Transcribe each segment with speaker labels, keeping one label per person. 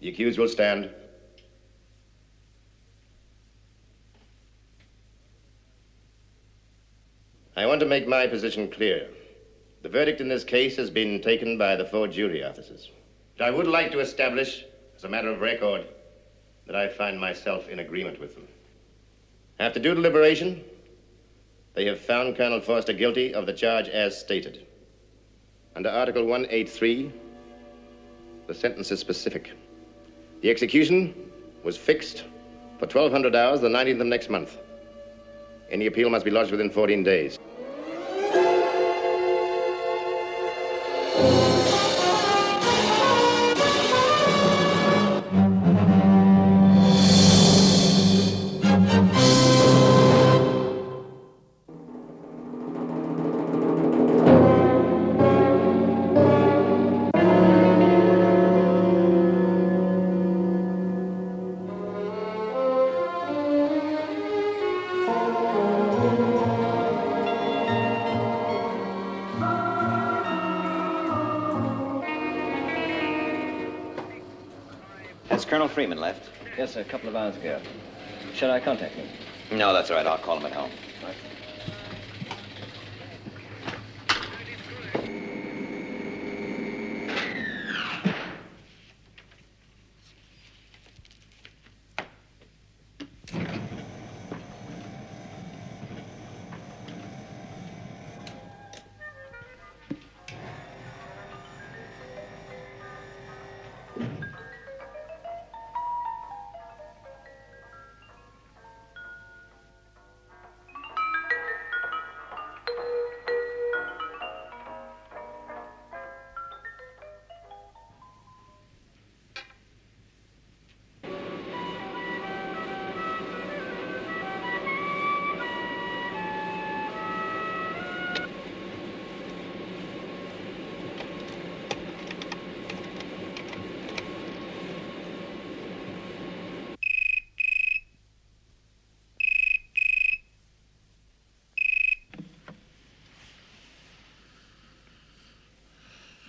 Speaker 1: The accused will stand. I want to make my position clear. The verdict in this case has been taken by the 4 jury officers. But I would like to establish, as a matter of record, that I find myself in agreement with them. After due deliberation, they have found Colonel Forster guilty of the charge as stated. Under Article 183, the sentence is specific. The execution was fixed for 1,200 hours, the 19th of next month. Any appeal must be lodged within 14 days.
Speaker 2: Has Colonel Freeman left?
Speaker 3: Yes, sir, a couple of hours ago. Shall I contact him?
Speaker 2: No, that's all right. I'll call him at home.
Speaker 3: Right.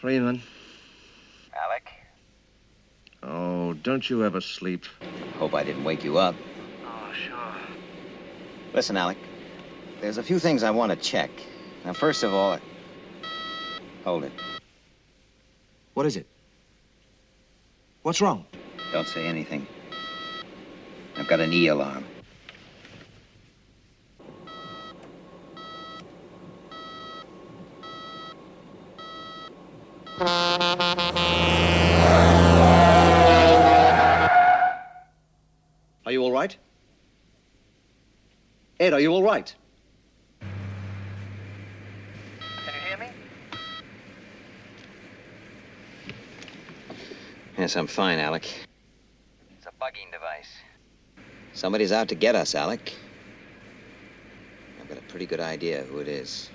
Speaker 4: Freeman.
Speaker 2: Alec?
Speaker 4: Oh, don't you ever sleep?
Speaker 2: Hope I didn't wake you up.
Speaker 4: Oh, sure.
Speaker 2: Listen, Alec. There's a few things I want to check. Now, first of all... Hold it.
Speaker 4: What is it? What's wrong?
Speaker 2: Don't say anything. I've got an E alarm.
Speaker 4: Are you all right? Ed, are you all right?
Speaker 5: Can you hear me?
Speaker 2: Yes, I'm fine, Alec.
Speaker 5: It's a bugging device.
Speaker 2: Somebody's out to get us, Alec. I've got a pretty good idea who it is.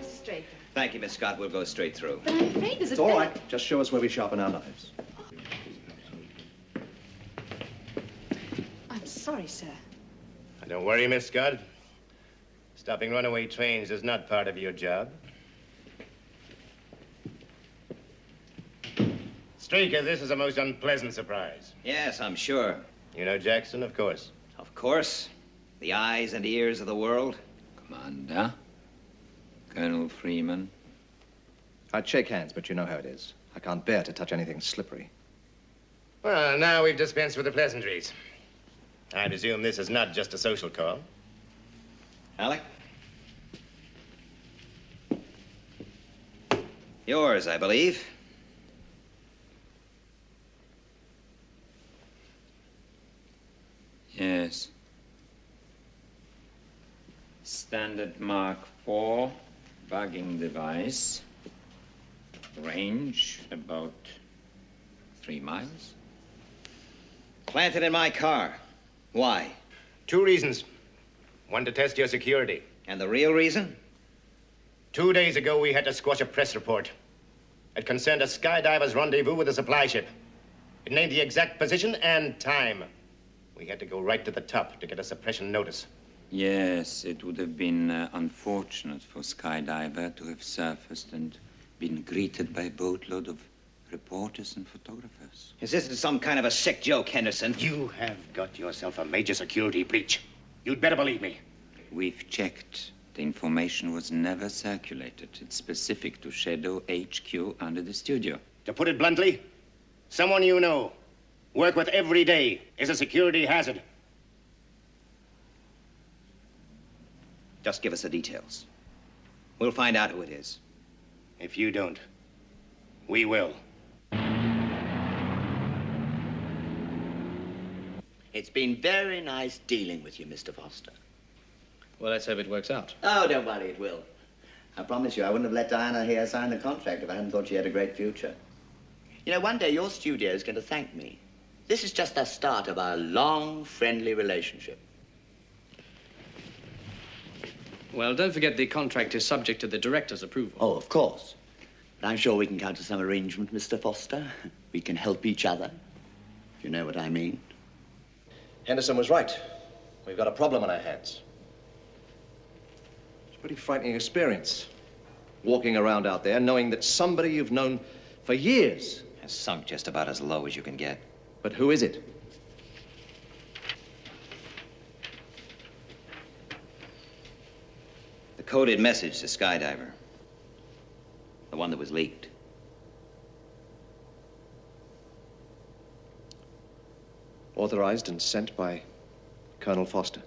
Speaker 6: Straight.
Speaker 2: Thank you, Miss Scott. We'll go straight through.
Speaker 6: But I'm afraid there's a...
Speaker 4: It's all right. Just show us where we sharpen our knives.
Speaker 6: I'm sorry, sir.
Speaker 1: Don't worry, Miss Scott. Stopping runaway trains is not part of your job. Streaker, this is a most unpleasant surprise.
Speaker 2: Yes, I'm sure.
Speaker 1: You know Jackson, of course.
Speaker 2: Of course. The eyes and ears of the world.
Speaker 7: Commander, Colonel Freeman.
Speaker 4: I'd shake hands, but you know how it is. I can't bear to touch anything slippery.
Speaker 1: Well, now we've dispensed with the pleasantries. I presume this is not just a social call.
Speaker 2: Alec? Yours, I believe.
Speaker 7: Yes. Standard Mark IV bugging device. Range about 3 miles.
Speaker 2: Planted in my car. Why?
Speaker 1: 2 reasons. One, to test your security.
Speaker 2: And the real reason?
Speaker 1: 2 days ago, we had to squash a press report. It concerned a skydiver's rendezvous with a supply ship. It named the exact position and time. We had to go right to the top to get a suppression notice.
Speaker 7: Yes, it would have been unfortunate for Skydiver to have surfaced and been greeted by a boatload of reporters and photographers.
Speaker 2: Is this some kind of a sick joke, Henderson?
Speaker 6: You have got yourself a major security breach. You'd better believe me.
Speaker 7: We've checked. The information was never circulated. It's specific to Shadow HQ under the studio.
Speaker 6: To put it bluntly, someone you know, work with every day, is a security hazard.
Speaker 2: Just give us the details. We'll find out who it is.
Speaker 6: If you don't, we will.
Speaker 8: It's been very nice dealing with you, Mr. Foster.
Speaker 4: Well, let's hope it works out.
Speaker 8: Oh, don't worry, it will. I promise you, I wouldn't have let Diana here sign the contract if I hadn't thought she had a great future. You know, one day your studio is going to thank me. This is just the start of our long, friendly relationship.
Speaker 9: Well, don't forget the contract is subject to the director's approval.
Speaker 8: Oh, of course. But I'm sure we can come to some arrangement, Mr. Foster. We can help each other, if you know what I mean.
Speaker 4: Henderson was right. We've got a problem on our hands. It's a pretty frightening experience. Walking around out there knowing that somebody you've known for years
Speaker 2: Has sunk just about as low as you can get.
Speaker 4: But who is it?
Speaker 2: The coded message to Skydiver. The one that was leaked.
Speaker 4: Authorized and sent by Colonel Foster.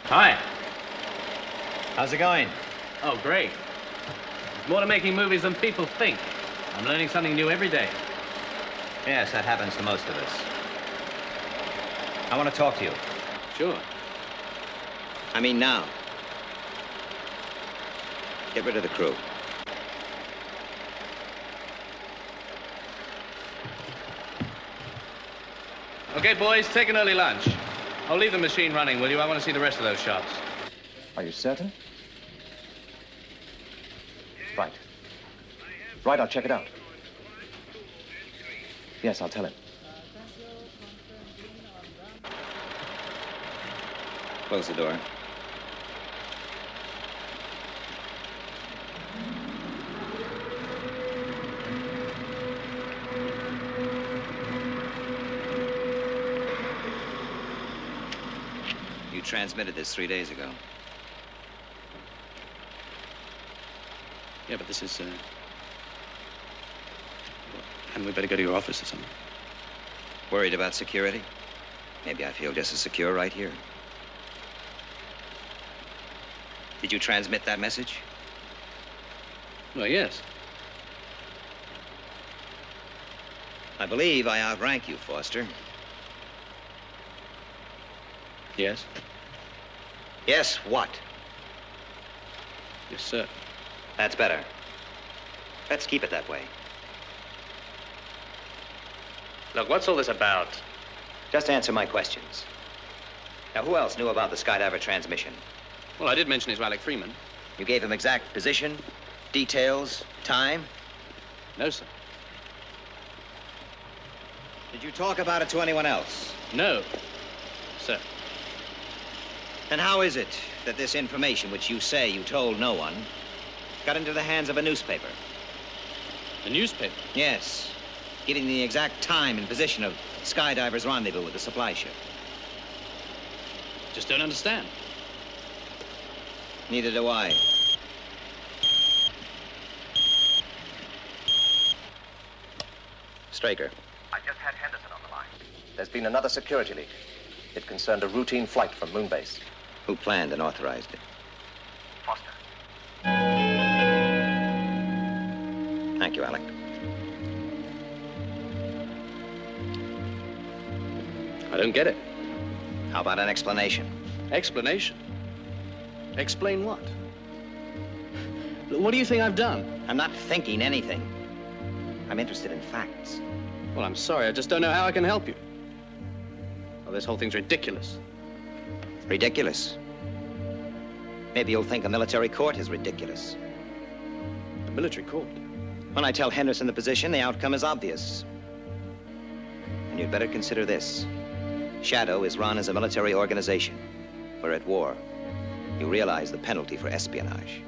Speaker 9: Hi.
Speaker 2: How's it going?
Speaker 9: Oh, great. There's more to making movies than people think. I'm learning something new every day.
Speaker 2: Yes, that happens to most of us. I want to talk to you.
Speaker 9: Sure.
Speaker 2: I mean now. Get rid of the crew.
Speaker 9: Okay, boys, take an early lunch. I'll leave the machine running, will you? I want to see the rest of those shots.
Speaker 4: Are you certain? Right. Right, I'll check it out. Yes, I'll tell him.
Speaker 2: Close the door. You transmitted this 3 days ago.
Speaker 9: Yeah, but this is, hadn't we better go to your office or something?
Speaker 2: Worried about security? Maybe I feel just as secure right here. Did you transmit that message?
Speaker 9: Well, yes.
Speaker 2: I believe I outrank you, Foster.
Speaker 9: Yes?
Speaker 2: Yes, what?
Speaker 9: Yes, sir.
Speaker 2: That's better. Let's keep it that way.
Speaker 9: Look, what's all this about?
Speaker 2: Just answer my questions. Now, who else knew about the Skydiver transmission?
Speaker 9: Well, I did mention his Alec Freeman.
Speaker 2: You gave him exact position, details, time?
Speaker 9: No, sir.
Speaker 2: Did you talk about it to anyone else?
Speaker 9: No, sir.
Speaker 2: Then how is it that this information, which you say you told no one, got into the hands of a newspaper?
Speaker 9: A newspaper?
Speaker 2: Yes, giving the exact time and position of Skydiver's rendezvous with the supply ship.
Speaker 9: Just don't understand.
Speaker 2: Neither do I. Straker.
Speaker 10: I just had Henderson on the line.
Speaker 4: There's been another security leak. It concerned a routine flight from Moonbase.
Speaker 2: Who planned and authorized it?
Speaker 10: Foster.
Speaker 2: Thank you, Alec.
Speaker 9: I don't get it.
Speaker 2: How about an explanation?
Speaker 9: Explanation? Explain what? What do you think I've done?
Speaker 2: I'm not thinking anything. I'm interested in facts.
Speaker 9: Well, I'm sorry. I just don't know how I can help you. Well, this whole thing's ridiculous.
Speaker 2: Ridiculous. Maybe you'll think a military court is ridiculous.
Speaker 4: Military court.
Speaker 2: When I tell Henderson the position, the outcome is obvious. And you'd better consider this. Shadow is run as a military organization. We're at war. You realize the penalty for espionage.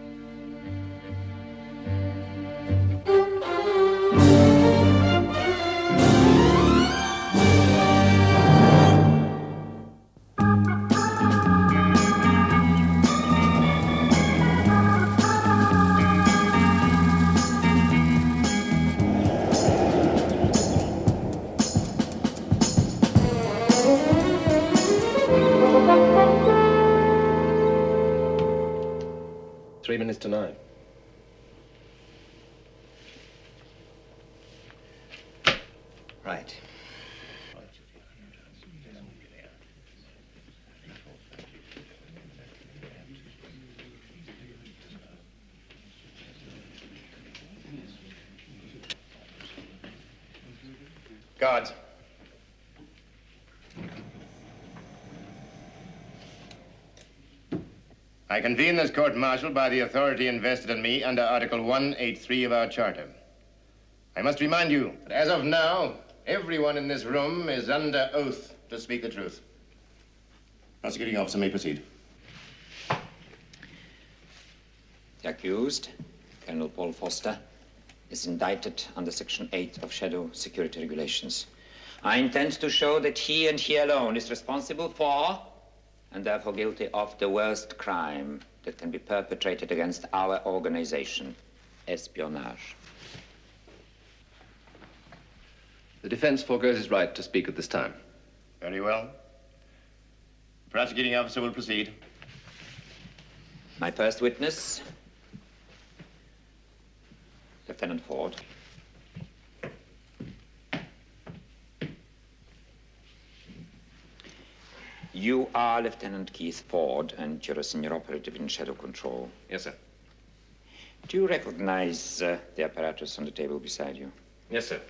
Speaker 4: To 9.
Speaker 2: Right.
Speaker 1: Guards. I convene this court martial by the authority invested in me under Article 183 of our charter. I must remind you that as of now, everyone in this room is under oath to speak the truth. Prosecuting officer may proceed.
Speaker 7: The accused, Colonel Paul Foster, is indicted under Section 8 of Shadow Security Regulations. I intend to show that he and he alone is responsible for, and therefore guilty of, the worst crime that can be perpetrated against our organization, espionage.
Speaker 4: The defense forgoes its right to speak at this time.
Speaker 1: Very well. The prosecuting officer will proceed.
Speaker 7: My first witness, Lieutenant Ford. You are Lieutenant Keith Ford, and you're a senior operative in Shadow Control.
Speaker 4: Yes, sir.
Speaker 7: Do you recognize the apparatus on the table beside you?
Speaker 4: Yes, sir.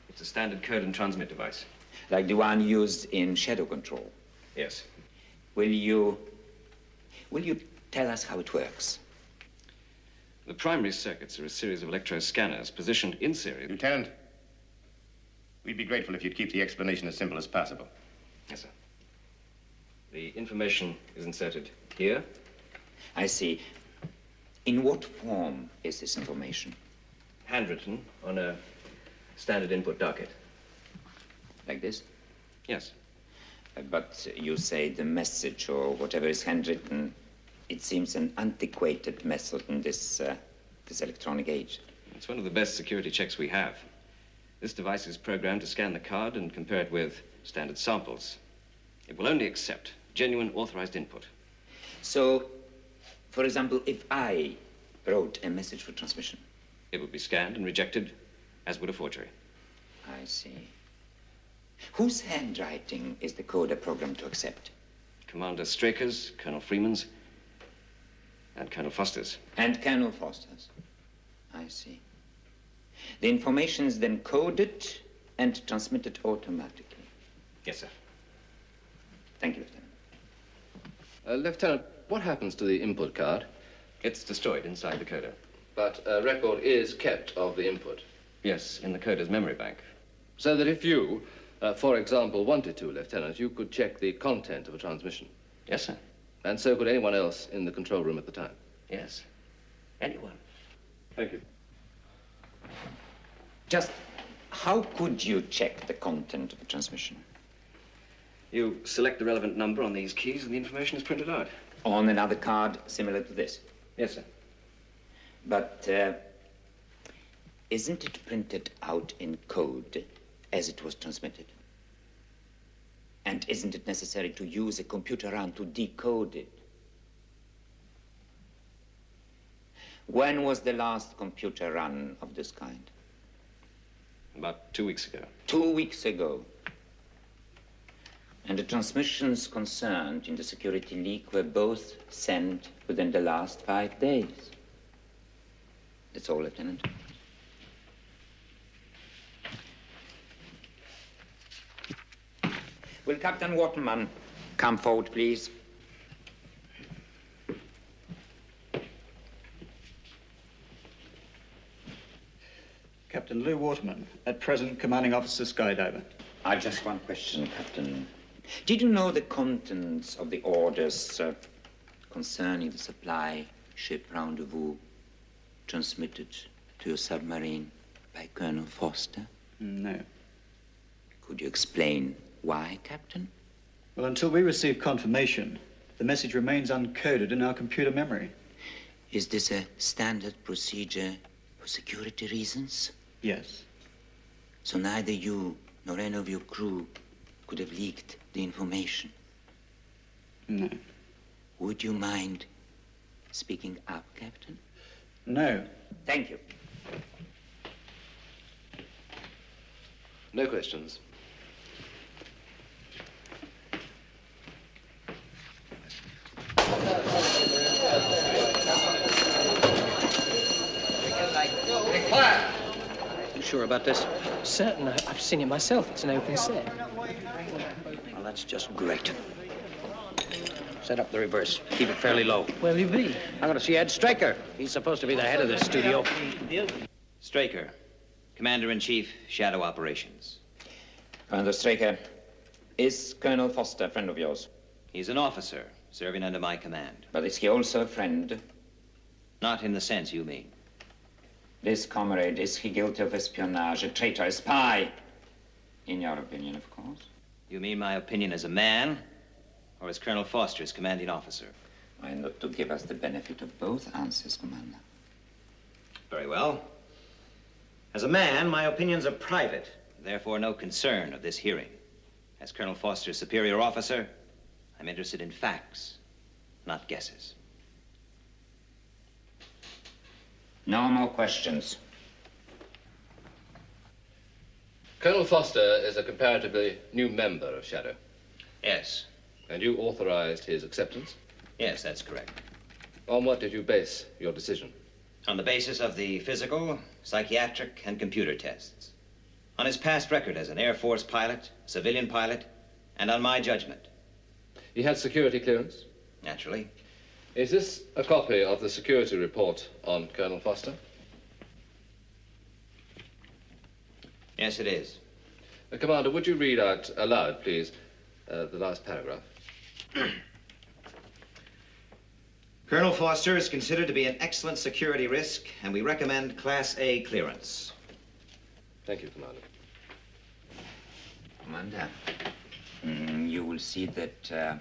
Speaker 4: It's a standard code and transmit device.
Speaker 7: Like the one used in Shadow Control?
Speaker 4: Yes.
Speaker 7: Will you tell us how it works?
Speaker 4: The primary circuits are a series of electro-scanners positioned in series.
Speaker 1: Lieutenant, we'd be grateful if you'd keep the explanation as simple as possible.
Speaker 4: Yes, sir. The information is inserted here.
Speaker 7: I see. In what form is this information?
Speaker 4: Handwritten on a standard input docket.
Speaker 7: Like this?
Speaker 4: Yes.
Speaker 7: But you say the message or whatever is handwritten, it seems an antiquated method in this electronic age.
Speaker 4: It's one of the best security checks we have. This device is programmed to scan the card and compare it with standard samples. It will only accept genuine authorized input.
Speaker 7: So, for example, if I wrote a message for transmission?
Speaker 4: It would be scanned and rejected, as would a forgery.
Speaker 7: I see. Whose handwriting is the coder programmed to accept?
Speaker 4: Commander Straker's, Colonel Freeman's, and Colonel Foster's.
Speaker 7: And Colonel Foster's. I see. The information is then coded and transmitted automatically.
Speaker 4: Yes, sir.
Speaker 7: Thank you, Lieutenant.
Speaker 4: Lieutenant, what happens to the input card? It's destroyed inside the coder. But a record is kept of the input? Yes, in the coder's memory bank. So that if you, for example, wanted to, Lieutenant, you could check the content of a transmission? Yes, sir. And so could anyone else in the control room at the time? Yes. Anyone. Thank you.
Speaker 7: Just how could you check the content of a transmission?
Speaker 4: You select the relevant number on these keys and the information is printed out.
Speaker 7: On another card similar to this?
Speaker 4: Yes, sir.
Speaker 7: But isn't it printed out in code as it was transmitted? And isn't it necessary to use a computer run to decode it? When was the last computer run of this kind?
Speaker 4: About 2 weeks ago.
Speaker 7: 2 weeks ago. And the transmissions concerned in the security leak were both sent within the last 5 days. That's all, Lieutenant. Will Captain Waterman come forward, please?
Speaker 11: Captain Lou Waterman, at present commanding officer Skydiver.
Speaker 7: Just one question, Captain. Did you know the contents of the orders concerning the supply ship Rendezvous transmitted to your submarine by Colonel Foster?
Speaker 11: No.
Speaker 7: Could you explain why, Captain?
Speaker 11: Well, until we receive confirmation, the message remains uncoded in our computer memory.
Speaker 7: Is this a standard procedure for security reasons?
Speaker 11: Yes.
Speaker 7: So neither you nor any of your crew could have leaked the information?
Speaker 11: No.
Speaker 7: Would you mind speaking up, Captain?
Speaker 11: No.
Speaker 7: Thank you.
Speaker 4: No questions.
Speaker 9: You sure about this?
Speaker 12: Certain. I've seen it myself. It's an open set.
Speaker 9: Well, that's just great. Set up the reverse. Keep it fairly low.
Speaker 12: Where'll you be?
Speaker 9: I'm going to see Ed Straker. He's supposed to be the head of this studio.
Speaker 2: Straker, Commander-in-Chief, Shadow Operations.
Speaker 7: Commander Straker, is Colonel Foster a friend of yours?
Speaker 2: He's an officer, serving under my command.
Speaker 7: But is he also a friend?
Speaker 2: Not in the sense you mean.
Speaker 7: This comrade, is he guilty of espionage, a traitor, a spy? In your opinion, of course.
Speaker 2: You mean my opinion as a man, or as Colonel Foster's commanding officer?
Speaker 7: I look to give us the benefit of both answers, Commander.
Speaker 2: Very well. As a man, my opinions are private, therefore no concern of this hearing. As Colonel Foster's superior officer, I'm interested in facts, not guesses.
Speaker 7: No more questions.
Speaker 4: Colonel Foster is a comparatively new member of Shadow.
Speaker 2: Yes.
Speaker 4: And you authorized his acceptance?
Speaker 2: Yes, that's correct.
Speaker 4: On what did you base your decision?
Speaker 2: On the basis of the physical, psychiatric, and computer tests. On his past record as an Air Force pilot, civilian pilot, and on my judgment.
Speaker 4: He had security clearance?
Speaker 2: Naturally.
Speaker 4: Is this a copy of the security report on Colonel Foster?
Speaker 2: Yes, it is.
Speaker 4: Commander, would you read out aloud, please, the last paragraph?
Speaker 2: Colonel Foster is considered to be an excellent security risk, and we recommend Class A clearance.
Speaker 4: Thank you, Commander.
Speaker 7: Commander, you will see that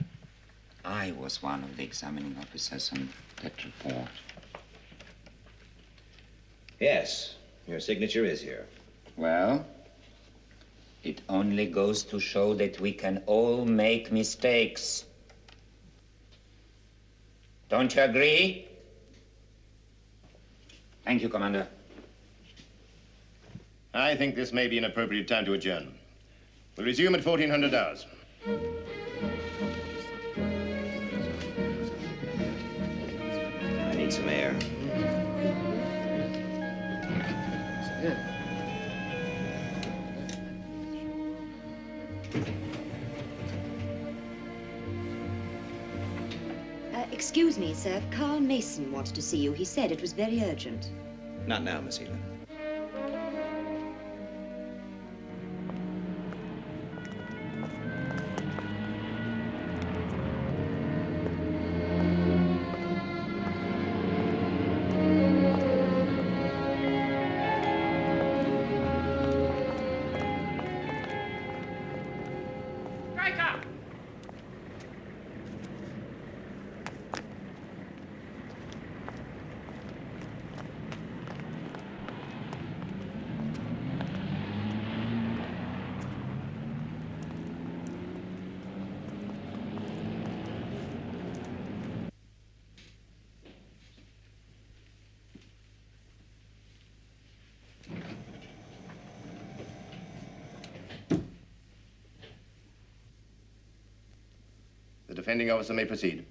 Speaker 7: I was one of the examining officers on that report.
Speaker 2: Yes, your signature is here.
Speaker 7: Well, it only goes to show that we can all make mistakes. Don't you agree? Thank you, Commander.
Speaker 1: I think this may be an appropriate time to adjourn. We'll resume at 1400 hours.
Speaker 2: I need some air.
Speaker 13: Excuse me, sir. Carl Mason wants to see you. He said it was very urgent.
Speaker 2: Not now, Miss Ela.
Speaker 1: The defending officer may proceed.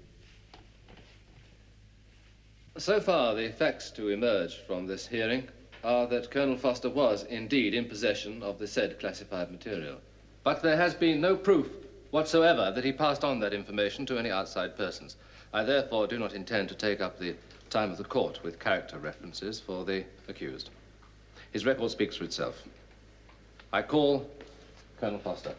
Speaker 4: So far, the facts to emerge from this hearing are that Colonel Foster was indeed in possession of the said classified material. But there has been no proof whatsoever that he passed on that information to any outside persons. I therefore do not intend to take up the time of the court with character references for the accused. His record speaks for itself. I call Colonel Foster.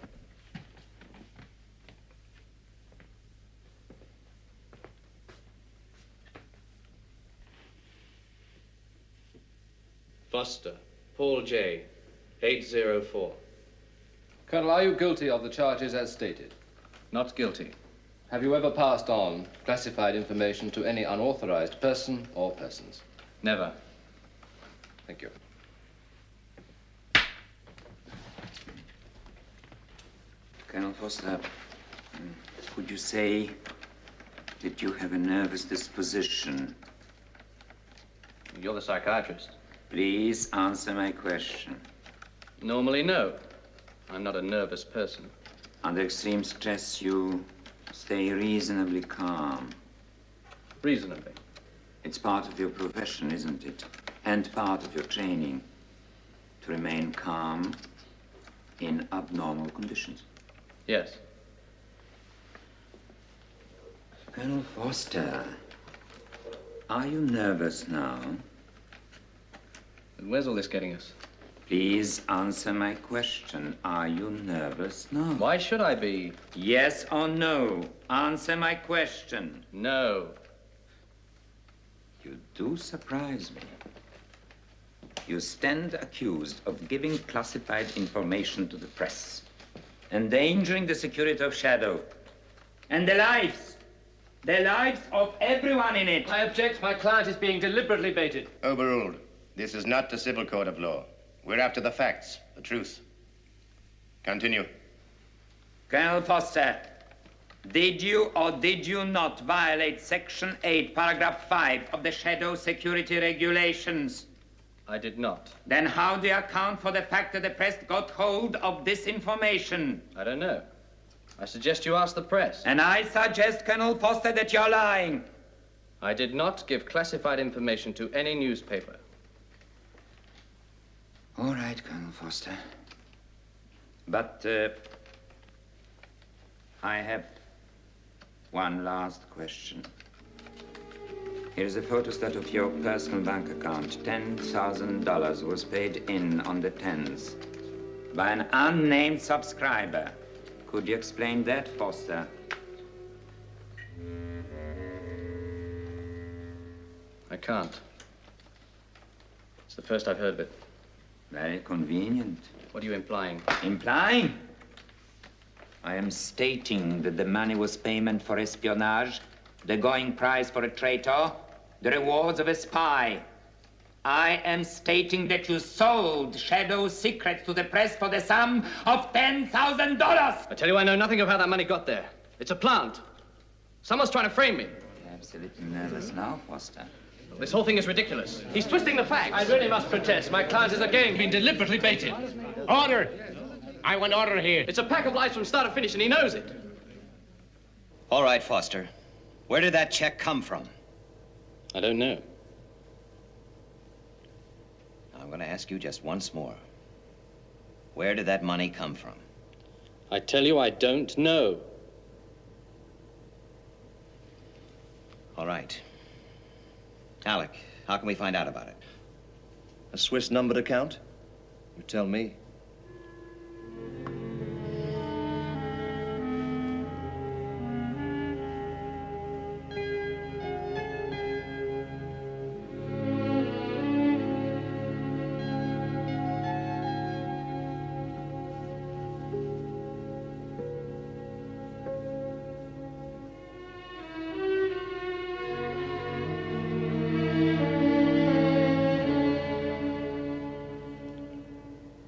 Speaker 14: Foster, Paul J., 804.
Speaker 4: Colonel, are you guilty of the charges as stated?
Speaker 14: Not guilty.
Speaker 4: Have you ever passed on classified information to any unauthorized person or persons?
Speaker 14: Never.
Speaker 4: Thank you.
Speaker 7: Colonel Foster, would you say that you have a nervous disposition?
Speaker 14: You're the psychiatrist.
Speaker 7: Please answer my question.
Speaker 14: Normally, no. I'm not a nervous person.
Speaker 7: Under extreme stress, you stay reasonably calm.
Speaker 14: Reasonably?
Speaker 7: It's part of your profession, isn't it? And part of your training to remain calm in abnormal conditions.
Speaker 14: Yes.
Speaker 7: Colonel Foster, are you nervous now?
Speaker 14: And where's all this getting us?
Speaker 7: Please answer my question. Are you nervous now?
Speaker 14: Why should I be?
Speaker 7: Yes or no? Answer my question.
Speaker 14: No.
Speaker 7: You do surprise me. You stand accused of giving classified information to the press, endangering the security of Shadow, and the lives of everyone in it.
Speaker 12: I object. My client is being deliberately baited.
Speaker 1: Overruled. This is not the civil court of law. We're after the facts, the truth. Continue.
Speaker 7: Colonel Foster, did you or did you not violate Section 8, Paragraph 5 of the Shadow Security Regulations?
Speaker 14: I did not.
Speaker 7: Then how do you account for the fact that the press got hold of this information?
Speaker 14: I don't know. I suggest you ask the press.
Speaker 7: And I suggest, Colonel Foster, that you're lying.
Speaker 14: I did not give classified information to any newspaper.
Speaker 7: All right, Colonel Foster. But I have one last question. Here's a photostat of your personal bank account. $10,000 was paid in on the 10th by an unnamed subscriber. Could you explain that, Foster?
Speaker 14: I can't. It's the first I've heard of it.
Speaker 7: Very convenient.
Speaker 14: What are you implying?
Speaker 7: Implying? I am stating that the money was payment for espionage, the going price for a traitor, the rewards of a spy. I am stating that you sold Shadow secrets to the press for the sum of $10,000.
Speaker 14: I tell you, I know nothing of how that money got there. It's a plant. Someone's trying to frame me.
Speaker 7: You're absolutely nervous now, Foster.
Speaker 14: This whole thing is ridiculous. He's twisting the facts.
Speaker 12: I really must protest. My client is again being deliberately baited.
Speaker 6: Order! I want order here.
Speaker 14: It's a pack of lies from start to finish, and he knows it.
Speaker 2: All right, Foster. Where did that check come from?
Speaker 14: I don't know.
Speaker 2: Now, I'm going to ask you just once more. Where did that money come from?
Speaker 14: I tell you, I don't know.
Speaker 2: All right. Alec, how can we find out about it?
Speaker 15: A Swiss numbered account? You tell me.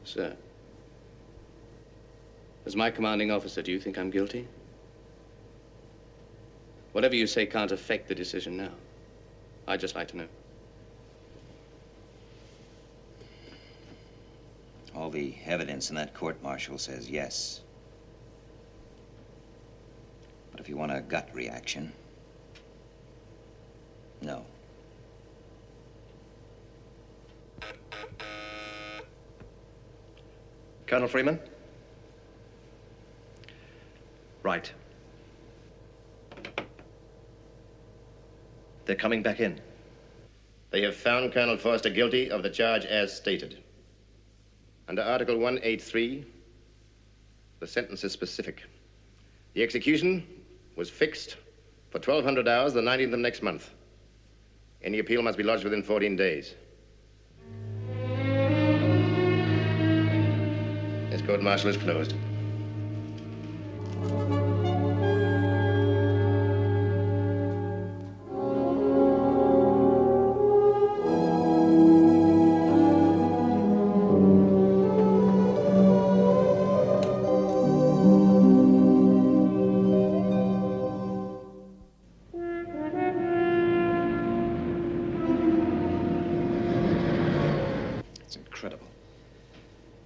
Speaker 14: Sir, as my commanding officer, do you think I'm guilty? Whatever you say can't affect the decision now. I'd just like to know.
Speaker 2: All the evidence in that court martial says yes. But if you want a gut reaction, no.
Speaker 15: Colonel Freeman? Right. They're coming back in.
Speaker 1: They have found Colonel Foster guilty of the charge as stated. Under Article 183, the sentence is specific. The execution was fixed for 1200 hours, the 19th of next month. Any appeal must be lodged within 14 days. This court martial is closed.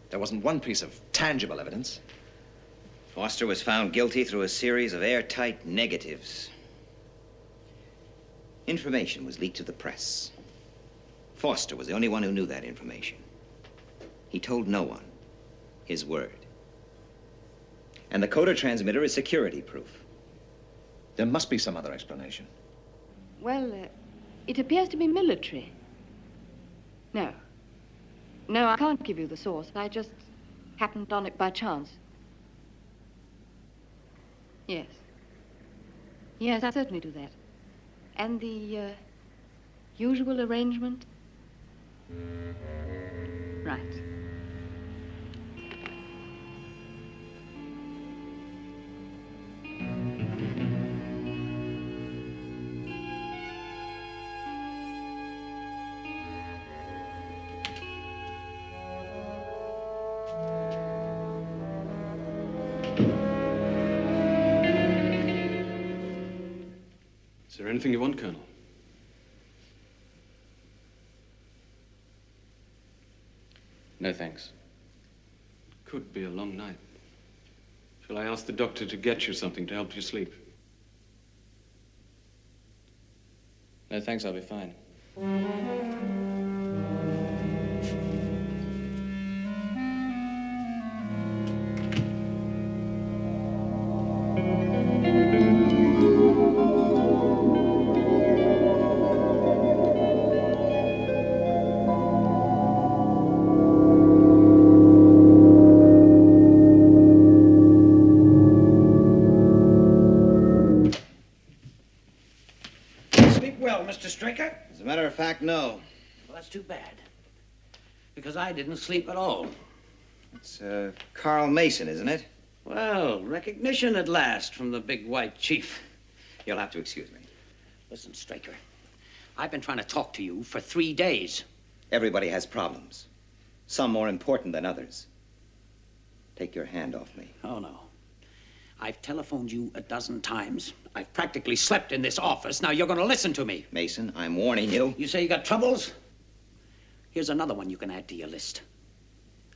Speaker 15: There wasn't one piece of tangible evidence.
Speaker 2: Foster was found guilty through a series of airtight negatives. Information was leaked to the press. Foster was the only one who knew that information. He told no one. His word. And the coder transmitter is security proof.
Speaker 15: There must be some other explanation.
Speaker 16: Well, it appears to be military. No. No, I can't give you the source. I just happened on it by chance. Yes. Yes, I certainly do that. And the usual arrangement? Right.
Speaker 17: Is there anything you want, Colonel?
Speaker 4: No, thanks.
Speaker 17: Could be a long night. Shall I ask the doctor to get you something to help you sleep?
Speaker 4: No, thanks, I'll be fine.
Speaker 2: As a matter of fact, no.
Speaker 18: Well, that's too bad. Because I didn't sleep at all.
Speaker 2: It's, Carl Mason, isn't it?
Speaker 18: Well, recognition at last from the big white chief.
Speaker 2: You'll have to excuse me.
Speaker 18: Listen, Straker, I've been trying to talk to you for 3 days.
Speaker 2: Everybody has problems. Some more important than others. Take your hand off me.
Speaker 18: Oh, no. I've telephoned you a dozen times. I've practically slept in this office. Now you're going to listen to me.
Speaker 2: Mason, I'm warning you.
Speaker 18: You say you got troubles? Here's another one you can add to your list.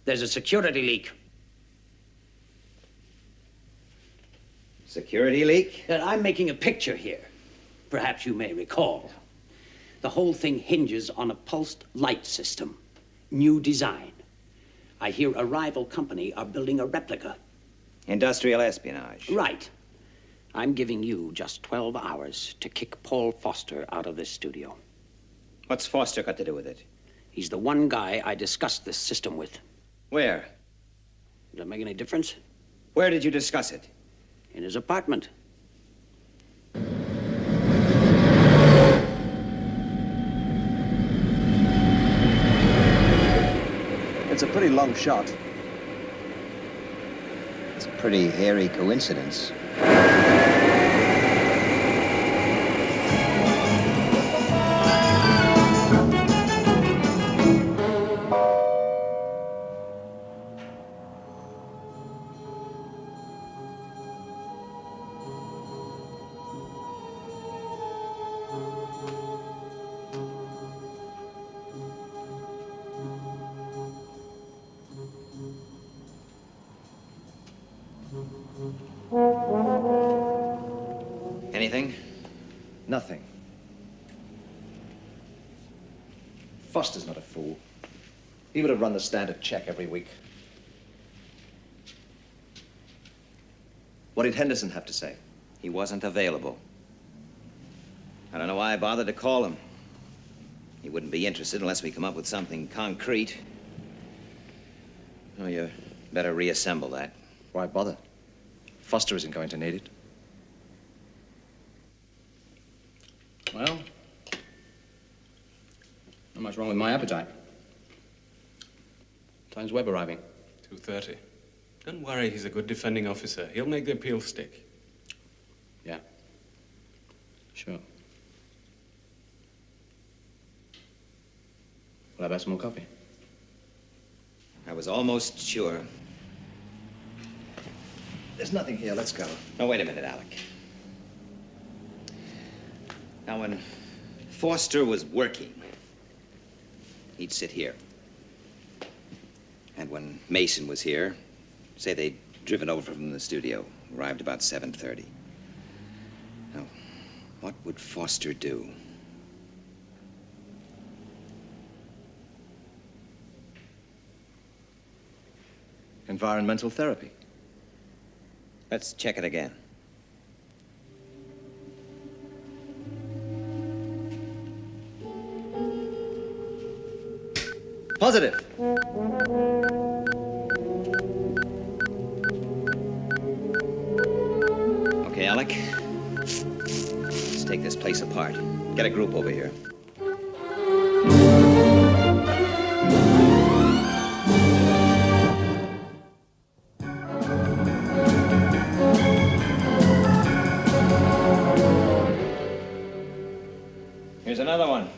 Speaker 18: There's a security leak.
Speaker 2: Security leak?
Speaker 18: I'm making a picture here. Perhaps you may recall. The whole thing hinges on a pulsed light system. New design. I hear a rival company are building a replica.
Speaker 2: Industrial espionage.
Speaker 18: Right. I'm giving you just 12 hours to kick Paul Foster out of this studio.
Speaker 2: What's Foster got to do with it?
Speaker 18: He's the one guy I discussed this system with.
Speaker 2: Where?
Speaker 18: Does that make any difference?
Speaker 2: Where did you discuss it?
Speaker 18: In his apartment.
Speaker 15: It's a pretty long shot.
Speaker 2: It's a pretty hairy coincidence. Anything?
Speaker 15: Nothing. Foster's not a fool. He would have run the standard check every week. What did Henderson have to say?
Speaker 2: He wasn't available. I don't know why I bothered to call him. He wouldn't be interested unless we come up with something concrete. Oh, you better reassemble that.
Speaker 15: Why bother? Foster isn't going to need it.
Speaker 14: Well, not much wrong with my appetite. Time's Webb arriving.
Speaker 17: 2:30. Don't worry, he's a good defending officer. He'll make the appeal stick.
Speaker 14: Yeah. Sure. Will I buy some more coffee?
Speaker 2: I was almost sure.
Speaker 15: There's nothing here. Let's go.
Speaker 2: No, wait a minute, Alec. Now, when Foster was working, he'd sit here. And when Mason was here, say they'd driven over from the studio, arrived about 7:30. Now, what would Foster do?
Speaker 15: Environmental therapy.
Speaker 2: Let's check it again.
Speaker 15: Positive.
Speaker 2: Okay, Alec. Let's take this place apart. Get a group over here. Here's another one.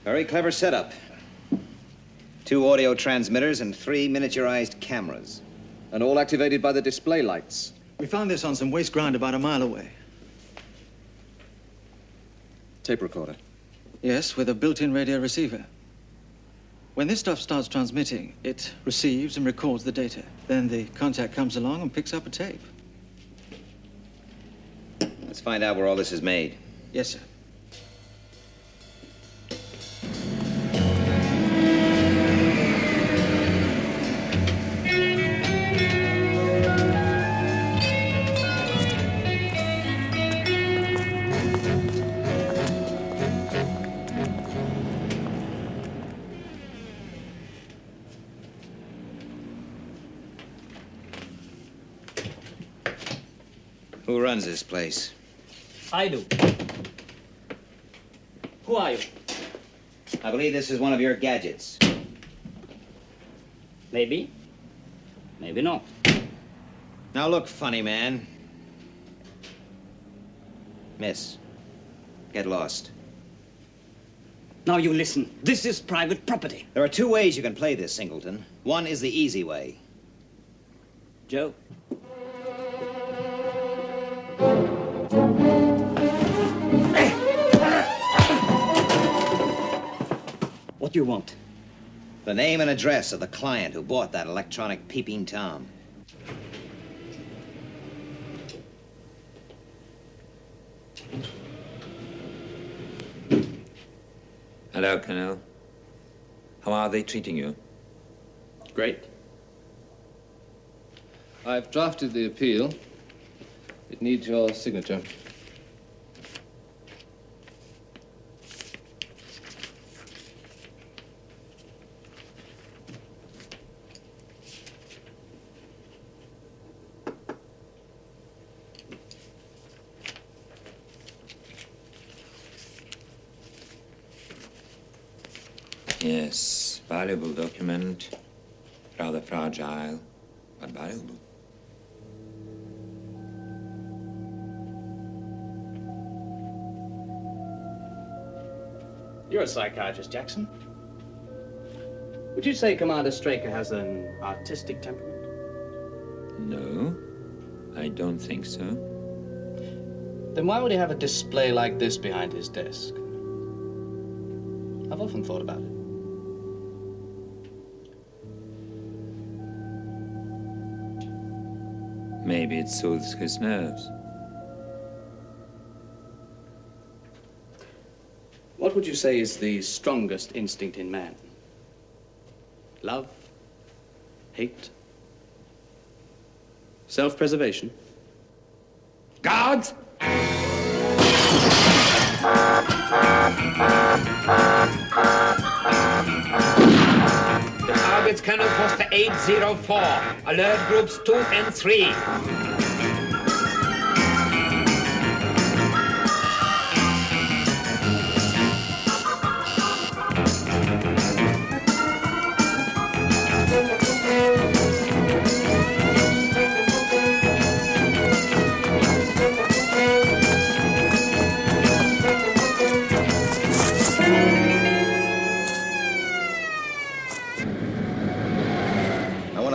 Speaker 2: Very clever setup. 2 audio transmitters and 3 miniaturized cameras.
Speaker 15: And all activated by the display lights.
Speaker 11: We found this on some waste ground about a mile away.
Speaker 15: Tape recorder.
Speaker 11: Yes, with a built-in radio receiver. When this stuff starts transmitting, it receives and records the data. Then the contact comes along and picks up a tape.
Speaker 2: Let's find out where all this is made.
Speaker 11: Yes, sir.
Speaker 2: Who runs this place?
Speaker 19: I do. Who are you?
Speaker 2: I believe this is one of your gadgets.
Speaker 19: Maybe. Maybe not.
Speaker 2: Now look, funny man. Miss, get lost.
Speaker 19: Now you listen. This is private property.
Speaker 2: There are 2 ways you can play this, Singleton. One is the easy way.
Speaker 19: Joe. What do you want?
Speaker 2: The name and address of the client who bought that electronic peeping Tom.
Speaker 7: Hello, Colonel. How are they treating you?
Speaker 14: Great.
Speaker 4: I've drafted the appeal. It needs your signature.
Speaker 7: Yes, valuable document. Rather fragile, but valuable.
Speaker 14: You're a psychiatrist, Jackson. Would you say Commander Straker has an artistic temperament?
Speaker 7: No, I don't think so.
Speaker 14: Then why would he have a display like this behind his desk? I've often thought about it.
Speaker 7: Maybe it soothes his nerves.
Speaker 14: What would you say is the strongest instinct in man? Love? Hate? Self-preservation?
Speaker 7: Guards! it's Colonel Foster 804. Alert groups 2 and 3.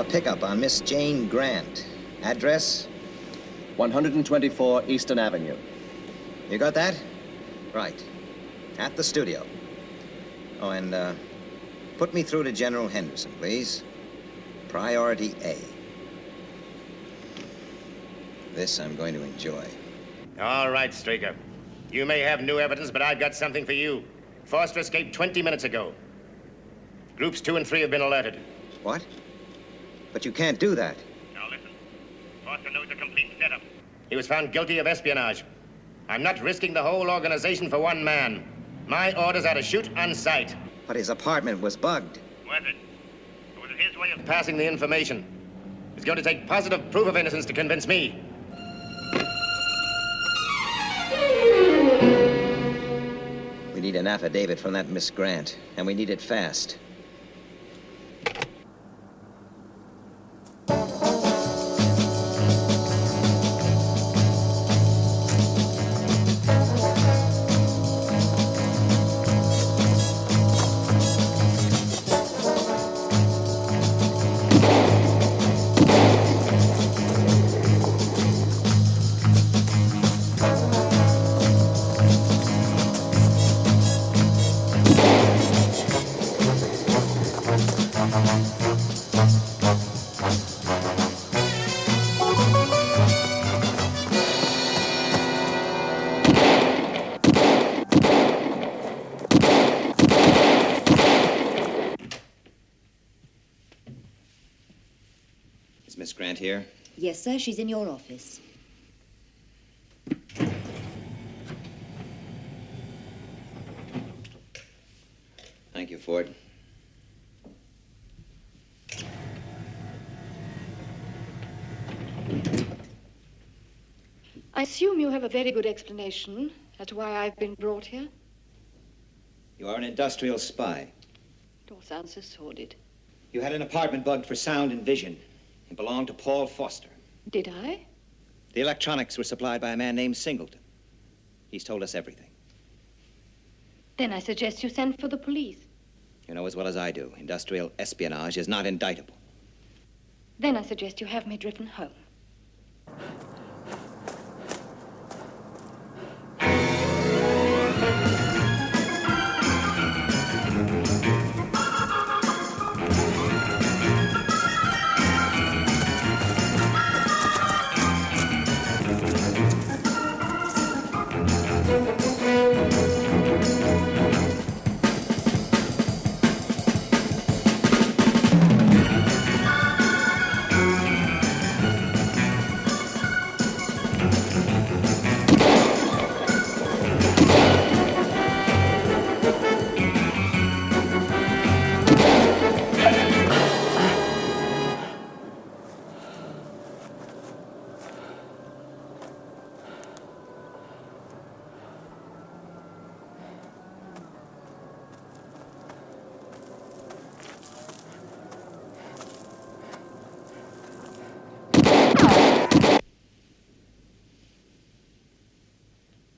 Speaker 2: Pick up on Miss Jane Grant. Address?
Speaker 20: 124 Eastern Avenue.
Speaker 2: You got that? Right. At the studio. Oh, and put me through to General Henderson, please. Priority A. This I'm going to enjoy.
Speaker 6: All right, Straker. You may have new evidence, but I've got something for you. Foster escaped 20 minutes ago. Groups 2 and 3 have been alerted.
Speaker 2: What? But you can't do that.
Speaker 6: Now listen. Foster knows the complete setup. He was found guilty of espionage. I'm not risking the whole organization for one man. My orders are to shoot on sight.
Speaker 2: But his apartment was bugged.
Speaker 6: Was it? Or was it his way of passing the information? It's going to take positive proof of innocence to convince me.
Speaker 2: We need an affidavit from that Miss Grant, and we need it fast. Is Miss Grant here?
Speaker 13: Yes, sir. She's in your office.
Speaker 2: Thank you, Ford.
Speaker 16: I assume you have a very good explanation as to why I've been brought here.
Speaker 2: You are an industrial spy.
Speaker 16: It all sounds so sordid.
Speaker 2: You had an apartment bugged for sound and vision. It belonged to Paul Foster.
Speaker 16: Did I?
Speaker 2: The electronics were supplied by a man named Singleton. He's told us everything.
Speaker 16: Then I suggest you send for the police.
Speaker 2: You know as well as I do, industrial espionage is not indictable.
Speaker 16: Then I suggest you have me driven home.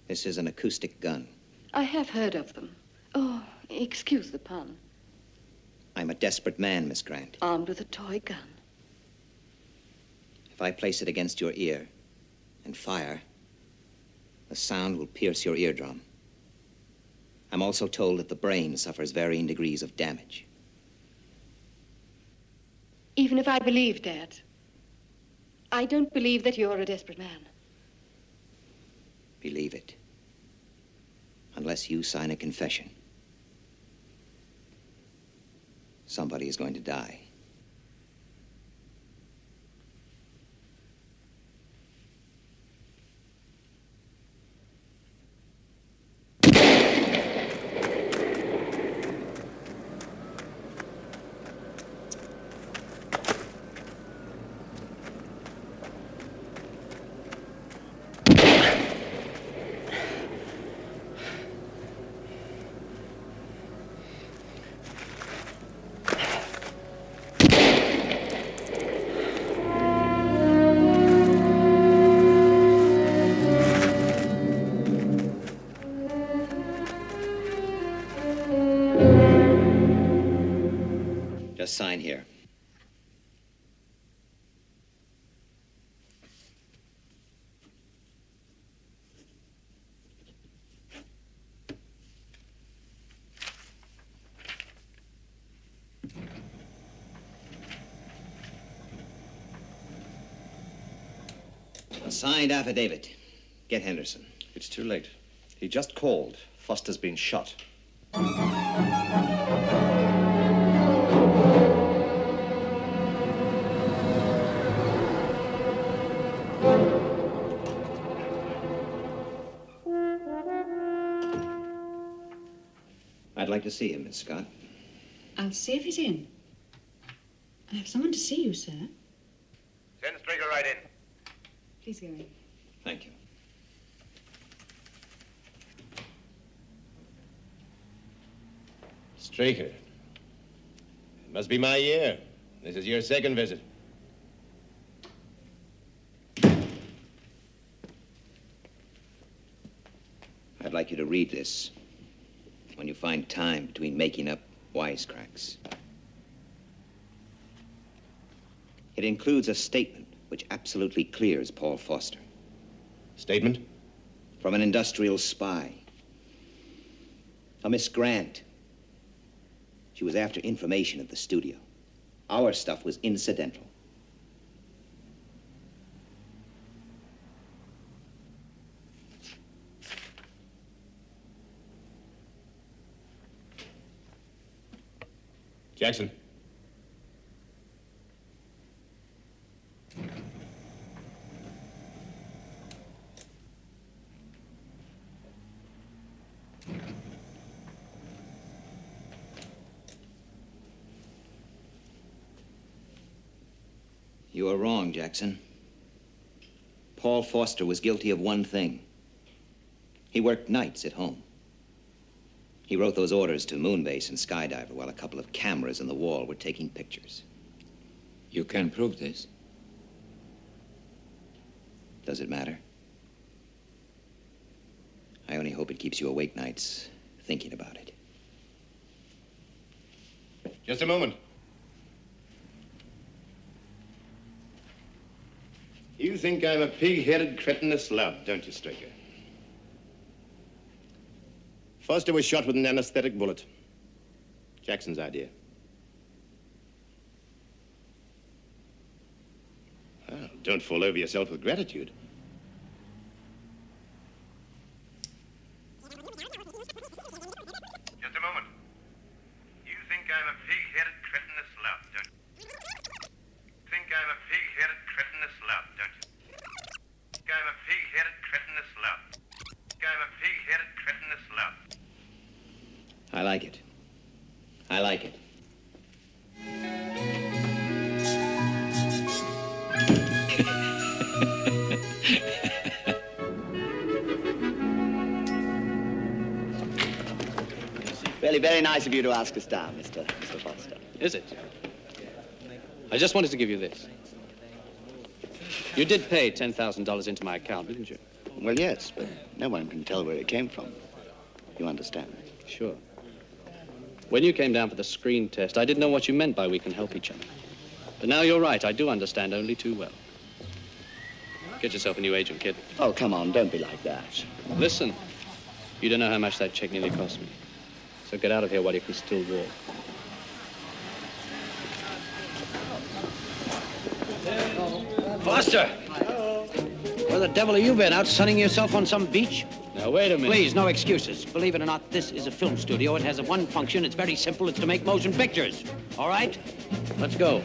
Speaker 2: This is an acoustic gun.
Speaker 16: I have heard of them. Oh, excuse the pun.
Speaker 2: I'm a desperate man, Miss Grant.
Speaker 16: Armed with a toy gun.
Speaker 2: If I place it against your ear and fire, the sound will pierce your eardrum. I'm also told that the brain suffers varying degrees of damage.
Speaker 16: Even if I believed that, I don't believe that you're a desperate man.
Speaker 2: Believe it. Unless you sign a confession, somebody is going to die. Just sign here. A signed affidavit. Get Henderson.
Speaker 20: It's too late. He just called. Foster's been shot.
Speaker 2: I'd like to see him, Miss Scott.
Speaker 21: I'll see if he's in. I have someone to see you, sir.
Speaker 6: Send Straker right in.
Speaker 21: Please go in.
Speaker 2: Thank you.
Speaker 6: Straker. It must be my year. This is your second visit.
Speaker 2: I'd like you to read this when you find time between making up wisecracks. It includes a statement which absolutely clears Paul Foster.
Speaker 6: Statement?
Speaker 2: From an industrial spy. A Miss Grant. She was after information at the studio. Our stuff was incidental.
Speaker 6: Jackson.
Speaker 2: You are wrong, Jackson. Paul Foster was guilty of one thing. He worked nights at home. He wrote those orders to Moonbase and Skydiver while a couple of cameras in the wall were taking pictures.
Speaker 7: You can prove this.
Speaker 2: Does it matter? I only hope it keeps you awake nights thinking about it.
Speaker 6: Just a moment. You think I'm a pig-headed, cretinous lout, don't you, Straker? Foster was shot with an anesthetic bullet. Jackson's idea. Well, don't fall over yourself with gratitude. Just a moment. You think I'm a pig-headed, cretinous lout, don't you? Think I'm a pig-headed, cretinous lout, don't you? Think I'm a pig-headed, cretinous lout. Think I'm a pig-headed, cretinous lout.
Speaker 2: I like it. I like it.
Speaker 8: Really very nice of you to ask us down, Mr. Foster.
Speaker 14: Is it? I just wanted to give you this. You did pay $10,000 into my account, didn't you?
Speaker 8: Well, yes, but no one can tell where it came from. You understand?
Speaker 14: Sure. When you came down for the screen test, I didn't know what you meant by we can help each other. But now you're right, I do understand only too well. Get yourself a new agent, kid.
Speaker 8: Oh, come on, don't be like that.
Speaker 14: Listen, you don't know how much that check nearly cost me. So get out of here while you can still walk.
Speaker 18: Foster! Where the devil have you been? Out sunning yourself on some beach?
Speaker 14: Now, wait a minute.
Speaker 18: Please, no excuses. Believe it or not, this is a film studio. It has one function. It's very simple. It's to make motion pictures. All right? Let's go.